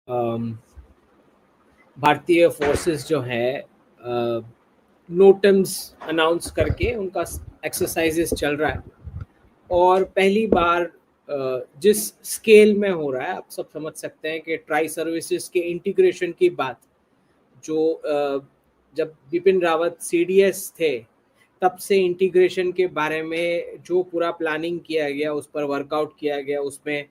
अम, भारतीय फोर्सेस जो है नोटम्स अनाउंस करके उनका एक्सरसाइजेस चल रहा है। और पहली बार जिस स्केल में हो रहा है, आप सब समझ सकते हैं कि ट्राई सर्विसेज के इंटीग्रेशन की बात जो जब बिपिन रावत सीडीएस थे तब से इंटीग्रेशन के बारे में जो पूरा प्लानिंग किया गया, उस पर वर्कआउट किया गया, उसमें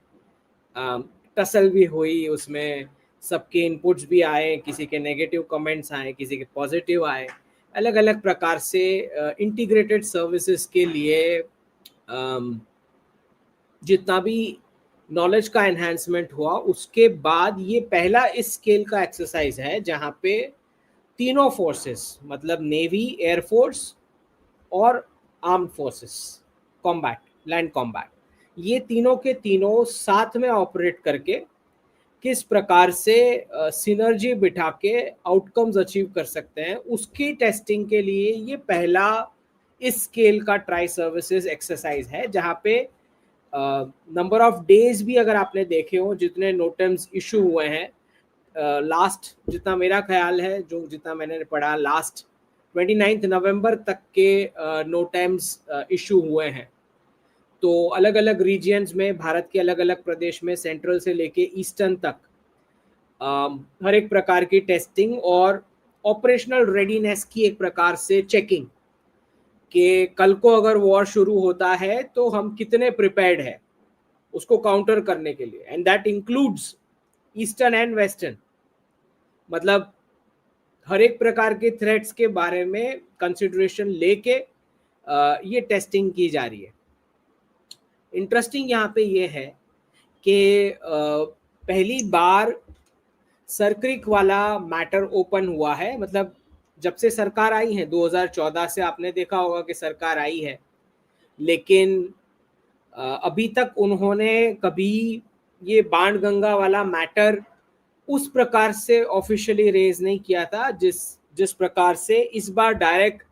टसल भी हुई, उसमें सबके इनपुट्स भी आए, किसी के नेगेटिव कमेंट्स आए, किसी के पॉजिटिव आए, अलग अलग प्रकार से इंटीग्रेटेड सर्विसेज के लिए जितना भी नॉलेज का एनहांसमेंट हुआ, उसके बाद ये पहला इस स्केल का एक्सरसाइज है जहाँ पे तीनों फोर्सेस, मतलब नेवी, एयरफोर्स और armed forces, combat, land combat, ये तीनों के तीनों साथ में ऑपरेट करके किस प्रकार से सिनर्जी बिठा के आउटकम्स अचीव कर सकते हैं, उसकी टेस्टिंग के लिए ये पहला इस स्केल का ट्राई सर्विसेज एक्सरसाइज है, जहाँ पे नंबर ऑफ डेज भी अगर आपने देखे हो, जितने नोटम्स इशू हुए हैं, लास्ट जितना मेरा ख्याल है, जो जितना मैंने पढ़ा, लास्ट 29 नवंबर तक के नोटम्स इशू हुए हैं। तो अलग अलग रीजियंस में, भारत के अलग अलग प्रदेश में, सेंट्रल से लेके ईस्टर्न तक हर एक प्रकार की टेस्टिंग और ऑपरेशनल रेडीनेस की एक प्रकार से चेकिंग, कि कल को अगर वॉर शुरू होता है तो हम कितने प्रिपेयर्ड है उसको काउंटर करने के लिए, and that includes eastern and western. मतलब हर एक प्रकार के थ्रेट्स के बारे में कंसिडरेशन लेके ये टेस्टिंग की जा रही है। इंटरेस्टिंग यहाँ पे ये है कि पहली बार सरक्रिक वाला मैटर ओपन हुआ है। मतलब जब से सरकार आई है 2014 से, आपने देखा होगा कि सरकार आई है, लेकिन अभी तक उन्होंने कभी ये बाणगंगा वाला मैटर उस प्रकार से ऑफिशियली रेज नहीं किया था, जिस जिस प्रकार से इस बार डायरेक्ट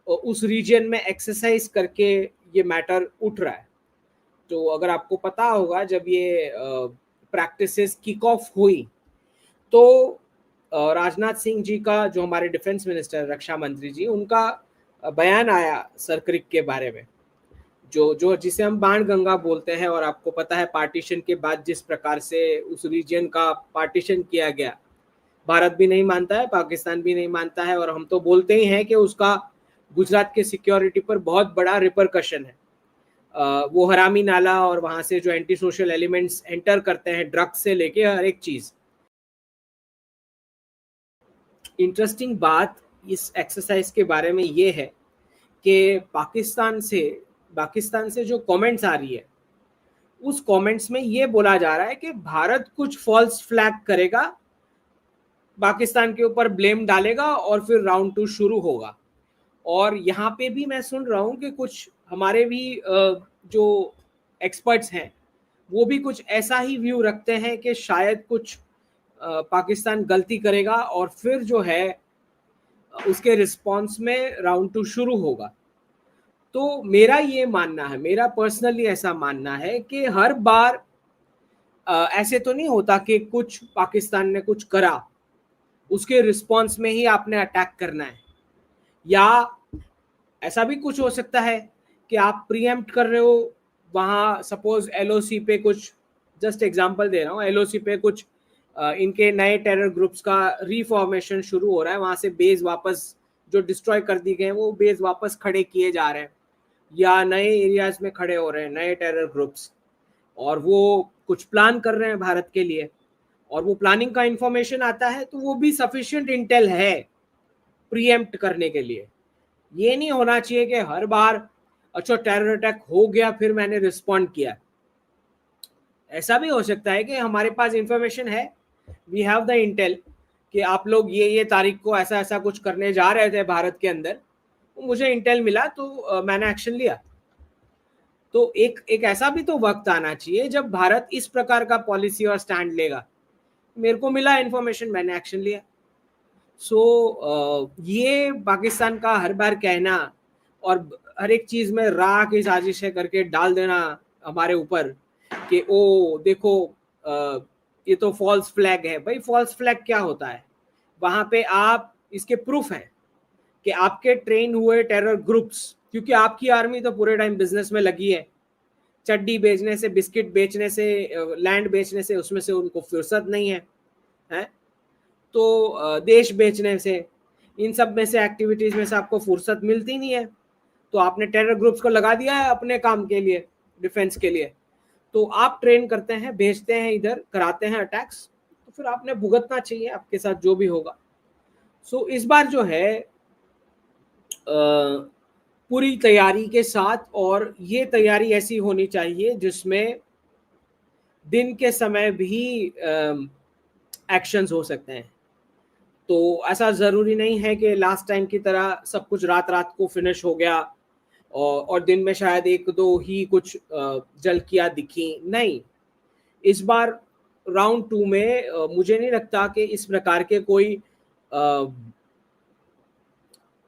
उस रीजन में एक्सरसाइज करके ये मैटर उठ रहा है। तो अगर आपको पता होगा, जब ये प्रैक्टिसेस किक ऑफ हुई तो राजनाथ सिंह जी का, जो हमारे डिफेंस मिनिस्टर, रक्षा मंत्री जी, उनका बयान आया सरक्रिक के बारे में, जो जो जिसे हम बाण गंगा बोलते हैं। और आपको पता है पार्टीशन के बाद जिस प्रकार से उस रीजन का पार्टीशन किया गया, भारत भी नहीं मानता है, पाकिस्तान भी नहीं मानता है, और हम तो बोलते ही हैं कि उसका गुजरात के सिक्योरिटी पर बहुत बड़ा रिपरकशन है। वो हरामी नाला और वहां से जो एंटी सोशल एलिमेंट्स एंटर करते हैं, ड्रग्स से लेके हर एक चीज। इंटरेस्टिंग बात इस एक्सरसाइज के बारे में ये है कि पाकिस्तान से जो कमेंट्स आ रही है, उस कमेंट्स में ये बोला जा रहा है कि भारत कुछ फॉल्स फ्लैग करेगा, पाकिस्तान के ऊपर ब्लेम डालेगा और फिर राउंड 2 शुरू होगा। और यहाँ पे भी मैं सुन रहा हूँ कि कुछ हमारे भी जो एक्सपर्ट्स हैं, वो भी कुछ ऐसा ही व्यू रखते हैं कि शायद कुछ पाकिस्तान गलती करेगा और फिर जो है उसके रिस्पॉन्स में राउंड 2 शुरू होगा। तो मेरा ये मानना है, मेरा पर्सनली ऐसा मानना है कि हर बार ऐसे तो नहीं होता कि कुछ पाकिस्तान ने कुछ करा, उसके रिस्पॉन्स में ही आपने अटैक करना है। या ऐसा भी कुछ हो सकता है कि आप प्रीएम्प्ट कर रहे हो, वहाँ सपोज एलओसी पे कुछ, जस्ट एग्जांपल दे रहा हूँ, एलओसी पे कुछ इनके नए टेरर ग्रुप्स का रिफॉर्मेशन शुरू हो रहा है, वहाँ से बेस वापस जो डिस्ट्रॉय कर दी गए हैं वो बेस वापस खड़े किए जा रहे हैं, या नए एरियाज में खड़े हो रहे हैं नए टेरर ग्रुप्स, और वो कुछ प्लान कर रहे हैं भारत के लिए, और वो प्लानिंग का इंफॉर्मेशन आता है, तो वो भी सफिशिएंट इंटेल है प्रीएम्प्ट करने के लिए। ये नहीं होना चाहिए कि हर बार अच्छा टेरर अटैक हो गया फिर मैंने रिस्पॉन्ड किया। ऐसा भी हो सकता है कि हमारे पास इंफॉर्मेशन है, वी हैव द इंटेल, कि आप लोग ये तारीख को ऐसा ऐसा कुछ करने जा रहे थे भारत के अंदर, मुझे इंटेल मिला तो मैंने एक्शन लिया। तो एक एक ऐसा भी तो वक्त आना चाहिए जब भारत इस प्रकार का पॉलिसी और स्टैंड लेगा, मेरे को मिला इन्फॉर्मेशन, मैंने एक्शन लिया। ये पाकिस्तान का हर बार कहना और हर एक चीज में राह की साजिश है करके डाल देना हमारे ऊपर कि ओ देखो ये तो फॉल्स फ्लैग है। भाई फॉल्स फ्लैग क्या होता है? वहां पे आप इसके प्रूफ हैं कि आपके ट्रेन हुए टेरर ग्रुप्स, क्योंकि आपकी आर्मी तो पूरे टाइम बिजनेस में लगी है, चड्डी बेचने से, बिस्किट बेचने से, लैंड बेचने से, उसमें से उनको फुर्सत नहीं है, हैं? तो देश बेचने से, इन सब में से एक्टिविटीज में से आपको फुर्सत मिलती नहीं है। तो आपने टेरर ग्रुप्स को लगा दिया है अपने काम के लिए, डिफेंस के लिए। तो आप ट्रेन करते हैं, भेजते हैं इधर, कराते हैं अटैक्स, तो फिर आपने भुगतना चाहिए आपके साथ जो भी होगा। सो इस बार जो है पूरी तैयारी के साथ, और ये तैयारी ऐसी होनी चाहिए जिसमें दिन के समय भी एक्शंस हो सकते हैं। तो ऐसा ज़रूरी नहीं है कि लास्ट टाइम की तरह सब कुछ रात रात को फिनिश हो गया और दिन में शायद एक दो ही कुछ झलकियां दिखी। नहीं, इस बार राउंड 2 में मुझे नहीं लगता कि इस प्रकार के कोई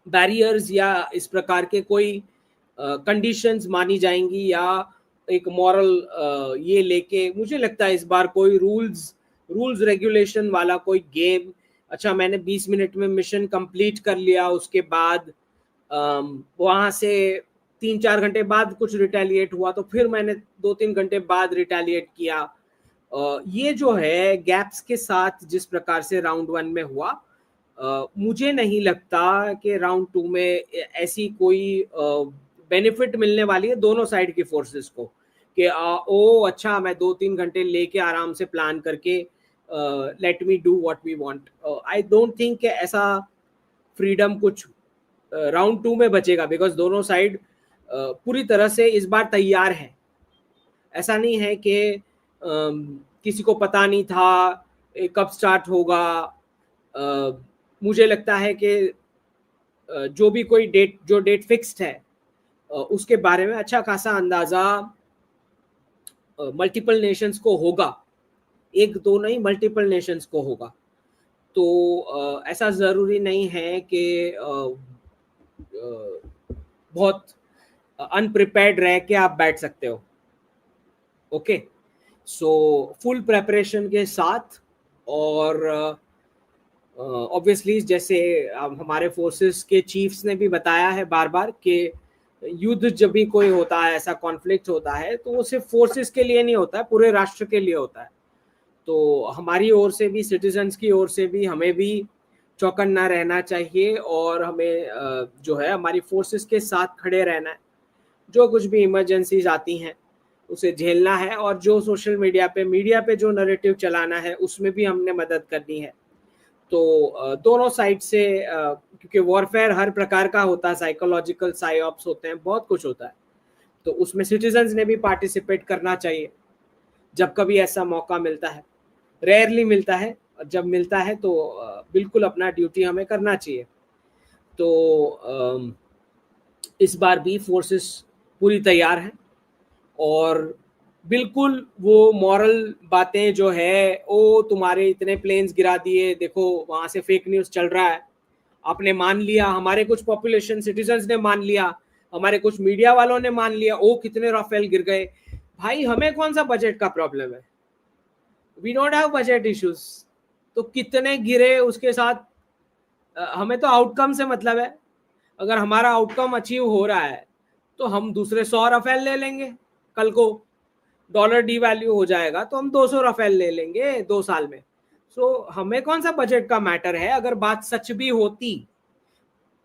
बैरियर्स या इस प्रकार के कोई कंडीशंस मानी जाएंगी, या एक मॉरल ये लेके। मुझे लगता है इस बार कोई रूल्स रेगुलेशन वाला कोई गेम, अच्छा मैंने 20 मिनट में मिशन कंप्लीट कर लिया, उसके बाद वहां से 3-4 घंटे बाद कुछ रिटेलिएट हुआ तो फिर मैंने 2-3 घंटे बाद रिटेलिएट किया। ये जो है गैप्स के साथ जिस प्रकार से राउंड 1 में हुआ, मुझे नहीं लगता कि राउंड 2 में ऐसी कोई बेनिफिट मिलने वाली है दोनों साइड की फोर्सेस को, कि ओ अच्छा मैं 2-3 घंटे लेके आराम से प्लान करके let me do what we want. I don't think कि ऐसा फ्रीडम कुछ राउंड 2 में बचेगा, बिकॉज दोनों साइड पूरी तरह से इस बार तैयार है। ऐसा नहीं है कि किसी को पता नहीं था कब स्टार्ट होगा। मुझे लगता है कि जो भी कोई डेट फिक्स्ड है उसके बारे में अच्छा खासा अंदाजा मल्टीपल नेशंस को होगा, एक दो नहीं मल्टीपल नेशंस को होगा। तो ऐसा ज़रूरी नहीं है कि बहुत अनप्रिपेयर्ड रह के आप बैठ सकते हो। ओके, सो फुल प्रेपरेशन के साथ, और ऑब्वियसली जैसे हमारे फोर्सेस के चीफ्स ने भी बताया है बार बार कि युद्ध जब भी कोई होता है, ऐसा कॉन्फ्लिक्ट होता है, तो वो सिर्फ फोर्सेस के लिए नहीं होता है, पूरे राष्ट्र के लिए होता है। तो हमारी ओर से भी, सिटीजन्स की ओर से भी, हमें भी चौकन्ना रहना चाहिए, और हमें जो है हमारी फोर्सेस के साथ खड़े रहना है। जो कुछ भी इमरजेंसीज आती हैं उसे झेलना है, और जो सोशल मीडिया पे जो नैरेटिव चलाना है उसमें भी हमने मदद करनी है। तो दोनों साइड से, क्योंकि वॉरफेयर हर प्रकार का होता है, साइकोलॉजिकल साइऑप्स होते हैं, बहुत कुछ होता है, तो उसमें सिटीजन्स ने भी पार्टिसिपेट करना चाहिए जब कभी ऐसा मौका मिलता है। रेयरली मिलता है, और जब मिलता है तो बिल्कुल अपना ड्यूटी हमें करना चाहिए। तो इस बार भी फोर्सेस पूरी तैयार हैं, और बिल्कुल वो मॉरल बातें जो है, ओ तुम्हारे इतने प्लेन्स गिरा दिए, देखो वहां से फेक न्यूज़ चल रहा है, आपने मान लिया, हमारे कुछ पॉपुलेशन सिटीजन्स ने मान लिया, हमारे कुछ मीडिया वालों ने मान लिया, ओ कितने राफेल गिर गए। भाई हमें कौन सा बजट का प्रॉब्लम है? We don't have budget issues. तो कितने गिरे उसके साथ हमें तो आउटकम से मतलब है। अगर हमारा आउटकम अचीव हो रहा है तो हम दूसरे 100 राफेल ले लेंगे। कल को डॉलर डी वैल्यू हो जाएगा तो हम 200 राफेल ले लेंगे 2 साल में। सो हमें कौन सा बजट का मैटर है? अगर बात सच भी होती,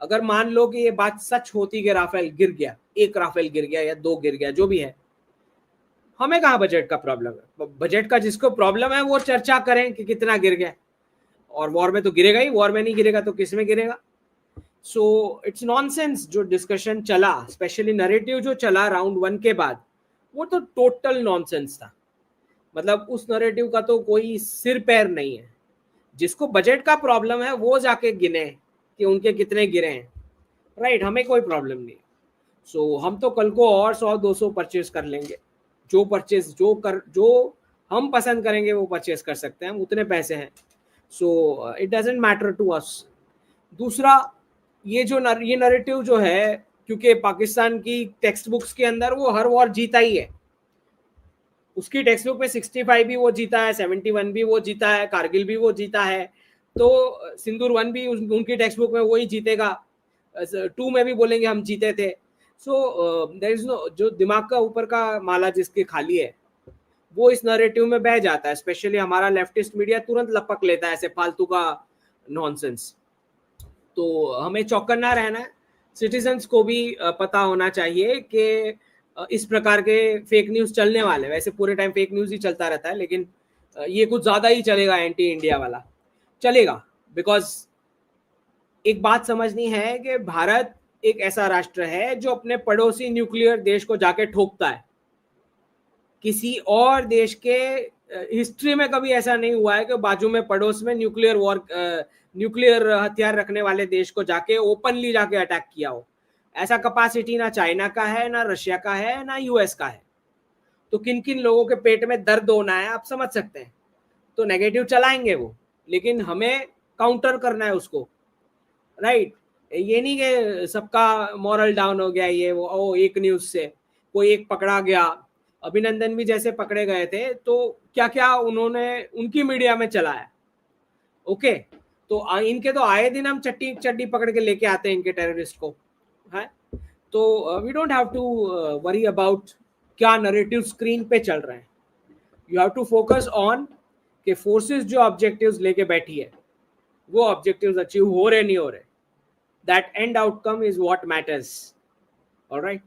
अगर मान लो कि ये बात सच होती कि राफेल गिर गया, 1 राफेल गिर गया या 2 गिर गया, जो भी है, हमें कहाँ बजट का प्रॉब्लम है? बजट का जिसको प्रॉब्लम है वो चर्चा करें कि कितना गिर गया, और वॉर में तो गिरेगा ही, वॉर में नहीं गिरेगा तो किस में गिरेगा? सो इट्स नॉनसेंस जो डिस्कशन चला, स्पेशली नैरेटिव जो चला राउंड 1 के बाद, वो तो टोटल नॉनसेंस था। मतलब उस नैरेटिव का तो कोई सिर पैर नहीं है। जिसको बजट का प्रॉब्लम है वो जाके गिने कि उनके कितने गिरे हैं, राइट? हमें कोई प्रॉब्लम नहीं। सो हम तो कल को और 100-200 परचेज कर लेंगे। जो हम पसंद करेंगे वो परचेज कर सकते हैं, हम उतने पैसे हैं। So it doesn't matter to us. दूसरा, ये नैरेटिव जो है, क्योंकि पाकिस्तान की टेक्स्ट बुक्स के अंदर वो हर वॉर जीता ही है, उसकी टेक्स्ट बुक में 65 भी वो जीता है, 71 भी वो जीता है, कारगिल भी वो जीता है, तो सिंदूर 1 भी उनकी टेक्स्ट बुक में वही जीतेगा, 2 में भी बोलेंगे हम जीते थे। सो देयर इज नो, जो दिमाग का ऊपर का माला जिसके खाली है वो इस नरेटिव में बह जाता है, स्पेशली हमारा लेफ्टिस्ट मीडिया तुरंत लपक लेता है ऐसे फालतू का नॉनसेंस। तो हमें चौकन्ना रहना है, सिटीजन्स को भी पता होना चाहिए कि इस प्रकार के फेक न्यूज चलने वाले, वैसे पूरे टाइम फेक न्यूज ही चलता रहता है, लेकिन ये कुछ ज्यादा ही चलेगा, एंटी इंडिया वाला चलेगा। बिकॉज एक बात समझनी है कि भारत एक ऐसा राष्ट्र है जो अपने पड़ोसी न्यूक्लियर देश को जाके ठोकता है। किसी और देश के हिस्ट्री में कभी ऐसा नहीं हुआ है कि बाजू में पड़ोस में न्यूक्लियर हथियार रखने वाले देश को जाके ओपनली जाके अटैक किया हो। ऐसा कैपेसिटी ना चाइना का है, ना रशिया का है, ना यूएस का है। तो किन किन लोगों के पेट में दर्द होना है आप समझ सकते हैं। तो नेगेटिव चलाएंगे वो, लेकिन हमें काउंटर करना है उसको, राइट। ये नहीं कि सबका मॉरल डाउन हो गया ये वो एक न्यूज से कोई एक पकड़ा गया, अभिनंदन भी जैसे पकड़े गए थे, तो क्या क्या उन्होंने उनकी मीडिया में चलाया। ओके, तो इनके तो आए दिन हम चट्टी चड्डी पकड़ के लेके आते हैं इनके टेररिस्ट को, है। तो we don't have to worry about क्या नरेटिव स्क्रीन पे चल रहे हैं। You have to focus on कि फोर्सेस जो ऑब्जेक्टिव्स लेके बैठी है वो ऑब्जेक्टिव्स अचीव हो रहे नहीं हो रहे। That and outcome is what matters. Alright.